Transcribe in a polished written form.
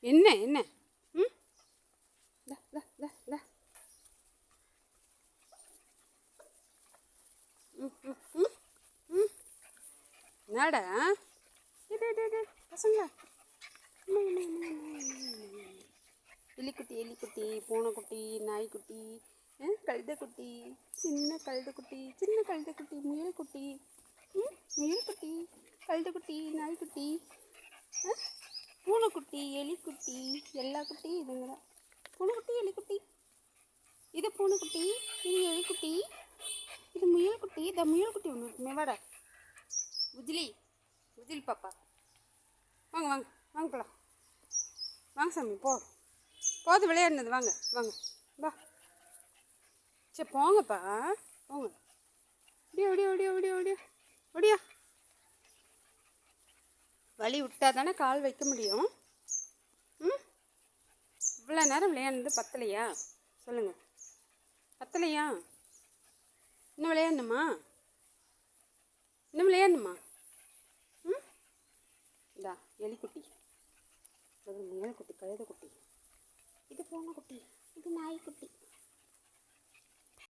என்ன என்ன ம் த த த த என்னடா இது பசங்க எலிக்குட்டி பூனைக்குட்டி நாய்க்குட்டி கழுதைக்குட்டி சின்ன கழுதைக்குட்டி முயல்குட்டி முயல்குட்டி கழுதைக்குட்டி நாய்க்குட்டி பூனைக்குட்டி எலிக்குட்டி எல்லா குட்டியும் இதுங்க தான். பூனைக்குட்டி எலிக்குட்டி, இது பூனைக்குட்டி, இது எலிக்குட்டி, இது முயல்குட்டி. இந்த முயல்குட்டி ஒன்று இருக்குமே, வாடா உஜிலி பாப்பா, வாங்க வாங்க வாங்க போலாம், வாங்க சாமி போது விளையாடுனது, வாங்க வாங்க வா, சரி போங்கப்பா போங்க, ஒடியா ஒடியா ஒடியா ஒடியா ஒடியா ஒடியா. வலி விட்டா தானே கால் வைக்க முடியும். இவ்வளோ நேரம் விளையாடுனது பத்தலையா சொல்லுங்கள், பத்தலையா? இன்னும் விளையாடணுமா? இன்னும் விளையாடணுமா? இதா எலிக்குட்டி, முயல்குட்டி, கழுதைக்குட்டி, இது பூனைக்குட்டி, இது நாய்க்குட்டி.